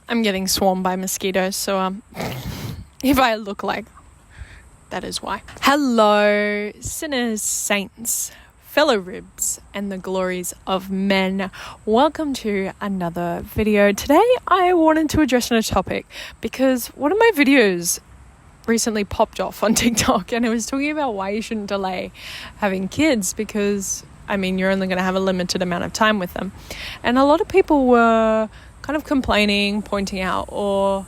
I'm getting swarmed by mosquitoes, so if I look like, that is why. Hello, sinners, saints, fellow ribs, and the glories of men. Welcome to another video. Today, I wanted to address a topic because one of my videos recently popped off on TikTok, and it was talking about why you shouldn't delay having kids because, you're only going to have a limited amount of time with them. And a lot of people were kind of complaining, pointing out, or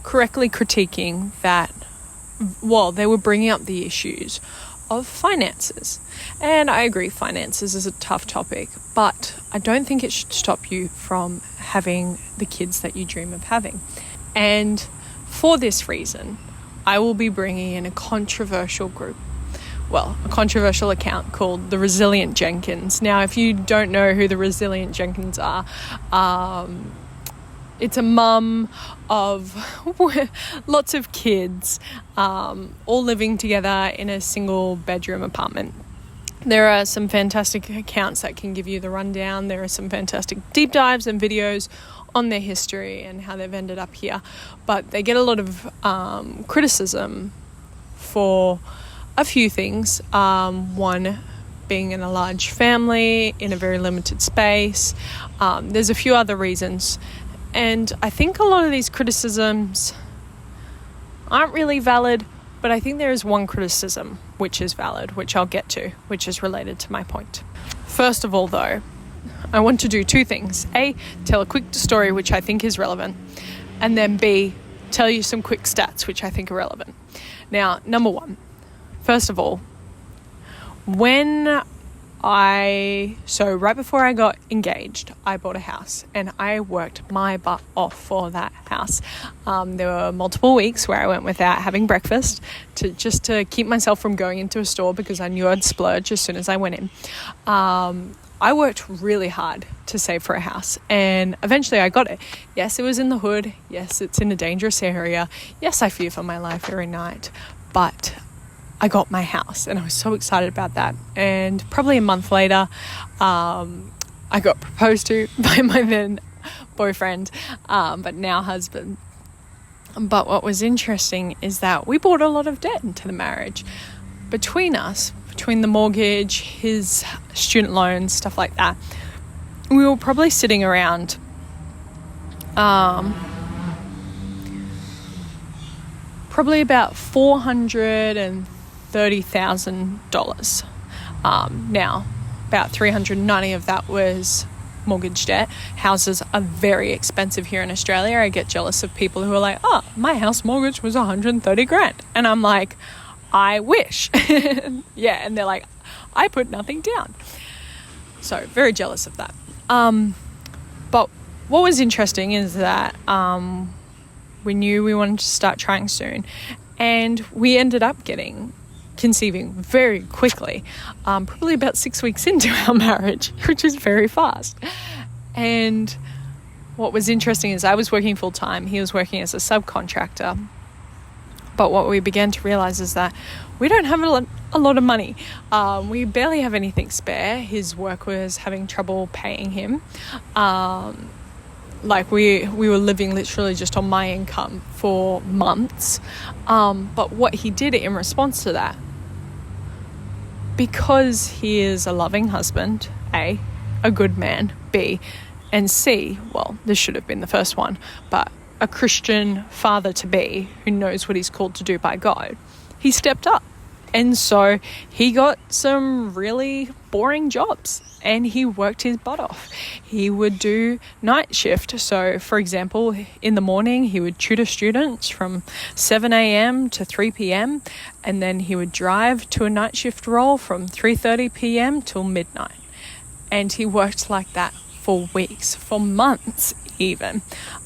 correctly critiquing that, they were bringing up the issues of finances. And I agree, finances is a tough topic, but I don't think it should stop you from having the kids that you dream of having. And for this reason, I will be bringing in a controversial account called the Resilient Jenkins. Now, if you don't know who the Resilient Jenkins are, it's a mum of lots of kids, all living together in a single bedroom apartment. There are some fantastic accounts that can give you the rundown. There are some fantastic deep dives and videos on their history and how they've ended up here. But they get a lot of criticism for a few things. One, being in a large family, in a very limited space. There's a few other reasons. And I think a lot of these criticisms aren't really valid, but I think there is one criticism which is valid, which I'll get to, which is related to my point. First of all, though, I want to do two things. A, tell a quick story which I think is relevant, and then B, tell you some quick stats which I think are relevant. Now, number one, first of all, right before I got engaged, I bought a house and I worked my butt off for that house. There were multiple weeks where I went without having breakfast to keep myself from going into a store because I knew I'd splurge as soon as I went in. I worked really hard to save for a house, and eventually I got it. Yes, it was in the hood. Yes, it's in a dangerous area. Yes, I fear for my life every night, but I got my house and I was so excited about that. And probably a month later, I got proposed to by my then boyfriend, but now husband. But what was interesting is that we brought a lot of debt into the marriage. Between the mortgage, his student loans, stuff like that, we were probably sitting around probably about $430,000. Now, about $390 of that was mortgage debt. Houses are very expensive here in Australia. I get jealous of people who are like, oh, my house mortgage was $130,000. And I'm like, I wish. Yeah, and they're like, I put nothing down. So, very jealous of that. But what was interesting is that we knew we wanted to start trying soon, and we ended up conceiving very quickly, probably about 6 weeks into our marriage, which is very fast. And what was interesting is I was working full time, he was working as a subcontractor. But what we began to realize is that we don't have a lot of money. We barely have anything spare. His work was having trouble paying him. We were living literally just on my income for months. But what he did in response to that, because he is a loving husband, A, a good man, B, and C, this should have been the first one, but a Christian father-to-be who knows what he's called to do by God, he stepped up. And so he got some really boring jobs and he worked his butt off. He would do night shift. So, for example, in the morning, he would tutor students from 7 a.m. to 3 p.m. And then he would drive to a night shift role from 3:30 p.m. till midnight. And he worked like that for weeks, for months even,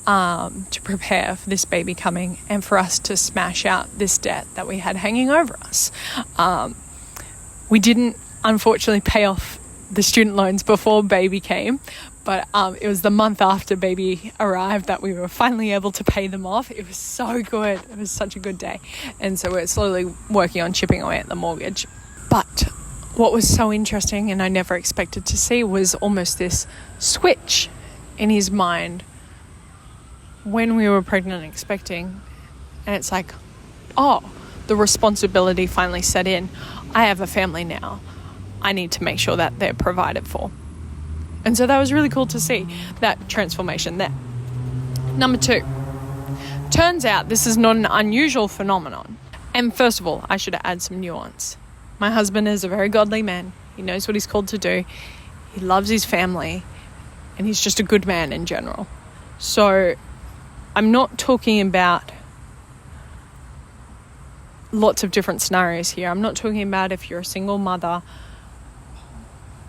to prepare for this baby coming and for us to smash out this debt that we had hanging over us. We didn't, unfortunately, pay off the student loans before baby came, but it was the month after baby arrived that we were finally able to pay them off. It was so good. It was such a good day. And so we're slowly working on chipping away at the mortgage. But what was so interesting and I never expected to see was almost this switch in his mind when we were pregnant and expecting, and it's like, oh, the responsibility finally set in. I have a family now. I need to make sure that they're provided for. And so that was really cool to see that transformation there. Number 2, turns out this is not an unusual phenomenon. And first of all, I should add some nuance. My husband is a very godly man. He knows what he's called to do. He loves his family, and he's just a good man in general. So I'm not talking about lots of different scenarios here. I'm not talking about if you're a single mother.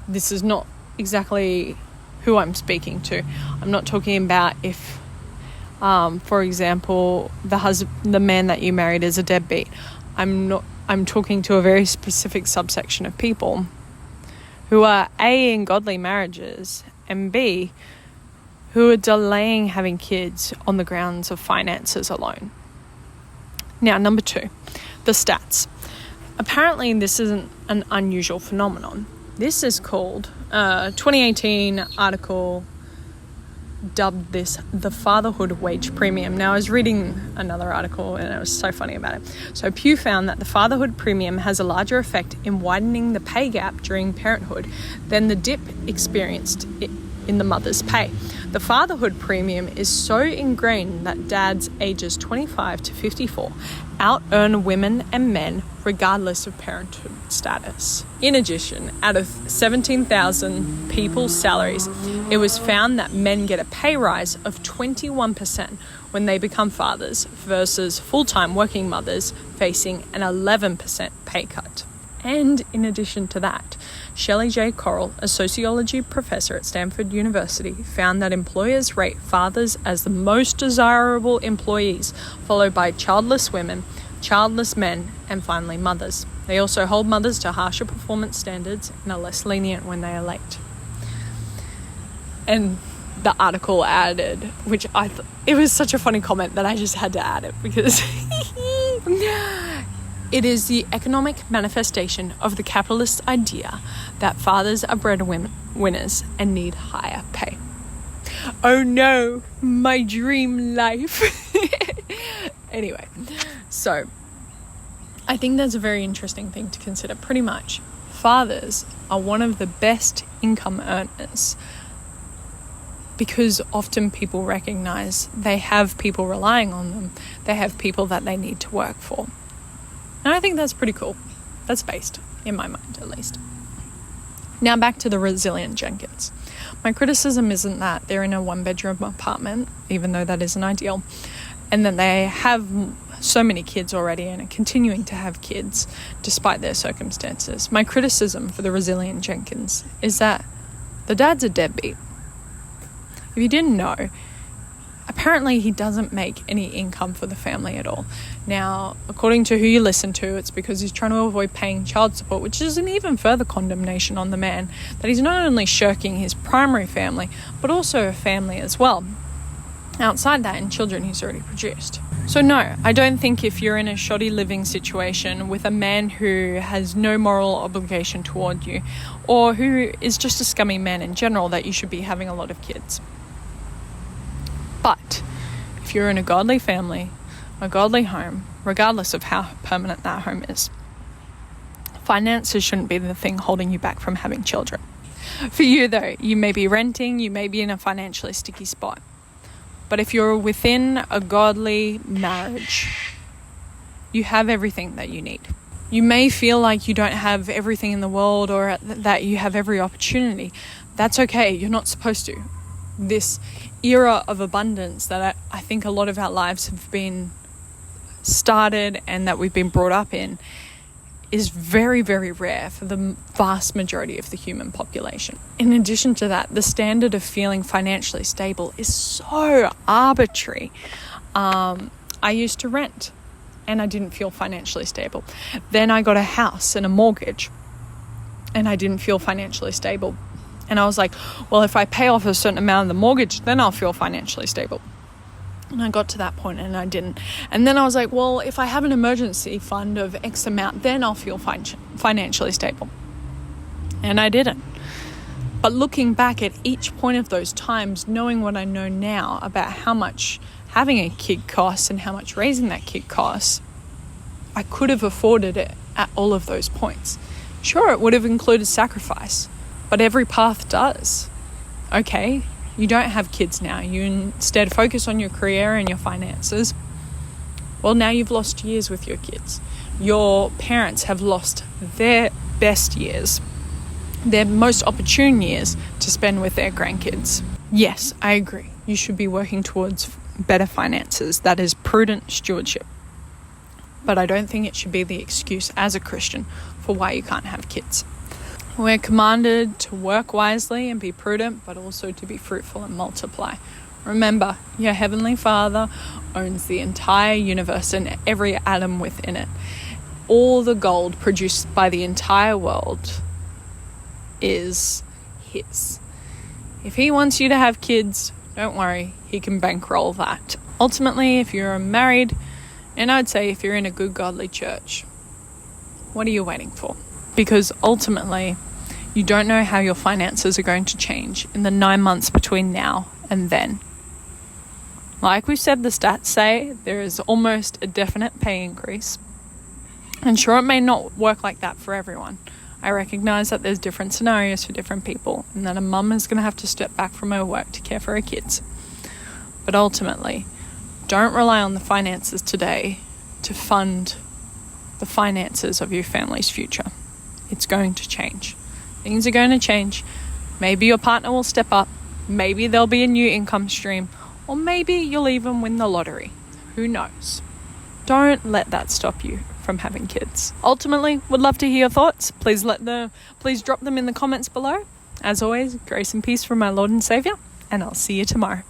This is not exactly who I'm speaking to. I'm not talking about if, for example, the man that you married is a deadbeat. I'm talking to a very specific subsection of people who are A, in godly marriages, and B, who are delaying having kids on the grounds of finances alone. Now, number 2, the stats. Apparently, this isn't an unusual phenomenon. This is called, 2018 article dubbed this the fatherhood wage premium. Now, I was reading another article and it was so funny about it. So Pew found that the fatherhood premium has a larger effect in widening the pay gap during parenthood than the dip experienced in the mother's pay. The fatherhood premium is so ingrained that dads ages 25 to 54 out-earn women and men regardless of parenthood status. In addition, out of 17,000 people's salaries, it was found that men get a pay rise of 21% when they become fathers versus full-time working mothers facing an 11% pay cut. And in addition to that, Shelley J. Correll, a sociology professor at Stanford University, found that employers rate fathers as the most desirable employees, followed by childless women, childless men, and finally mothers. They also hold mothers to harsher performance standards and are less lenient when they are late. And the article added, which I thought, it was such a funny comment that I just had to add it because it is the economic manifestation of the capitalist idea that fathers are breadwinners and need higher pay. Oh no, my dream life. Anyway, so I think that's a very interesting thing to consider. Pretty much, fathers are one of the best income earners because often people recognize they have people relying on them. They have people that they need to work for. And I think that's pretty cool. That's based, in my mind at least. Now back to the Resilient Jenkins. My criticism isn't that they're in a 1-bedroom apartment, even though that isn't ideal, and that they have so many kids already and are continuing to have kids despite their circumstances. My criticism for the Resilient Jenkins is that the dad's a deadbeat. If you didn't know, apparently he doesn't make any income for the family at all. Now, according to who you listen to, it's because he's trying to avoid paying child support, which is an even further condemnation on the man, that he's not only shirking his primary family, but also a family as well, outside that, and children he's already produced. So no, I don't think if you're in a shoddy living situation with a man who has no moral obligation toward you, or who is just a scummy man in general, that you should be having a lot of kids. But if you're in a godly family, a godly home, regardless of how permanent that home is, finances shouldn't be the thing holding you back from having children. For you though, you may be renting, you may be in a financially sticky spot. But if you're within a godly marriage, you have everything that you need. You may feel like you don't have everything in the world or that you have every opportunity. That's okay, you're not supposed to. This era of abundance that I think a lot of our lives have been started and that we've been brought up in is very, very rare for the vast majority of the human population. In addition to that, the standard of feeling financially stable is so arbitrary. I used to rent and I didn't feel financially stable. Then I got a house and a mortgage and I didn't feel financially stable. And I was like, well, if I pay off a certain amount of the mortgage, then I'll feel financially stable. And I got to that point and I didn't. And then I was like, well, if I have an emergency fund of X amount, then I'll feel financially stable. And I didn't. But looking back at each point of those times, knowing what I know now about how much having a kid costs and how much raising that kid costs, I could have afforded it at all of those points. Sure, it would have included sacrifice, but every path does. Okay, you don't have kids now. You instead focus on your career and your finances. Well, now you've lost years with your kids. Your parents have lost their best years, their most opportune years to spend with their grandkids. Yes, I agree. You should be working towards better finances. That is prudent stewardship. But I don't think it should be the excuse as a Christian for why you can't have kids. We're commanded to work wisely and be prudent, but also to be fruitful and multiply. Remember, your Heavenly Father owns the entire universe and every atom within it. All the gold produced by the entire world is His. If He wants you to have kids, don't worry, He can bankroll that. Ultimately, if you're married, and I'd say if you're in a good godly church, what are you waiting for? Because ultimately, you don't know how your finances are going to change in the 9 months between now and then. Like we said, the stats say there is almost a definite pay increase. And sure, it may not work like that for everyone. I recognize that there's different scenarios for different people and that a mum is going to have to step back from her work to care for her kids. But ultimately, don't rely on the finances today to fund the finances of your family's future. It's going to change. Things are going to change. Maybe your partner will step up. Maybe there'll be a new income stream. Or maybe you'll even win the lottery. Who knows? Don't let that stop you from having kids. Ultimately, would love to hear your thoughts. Please drop them in the comments below. As always, grace and peace from my Lord and Savior, and I'll see you tomorrow.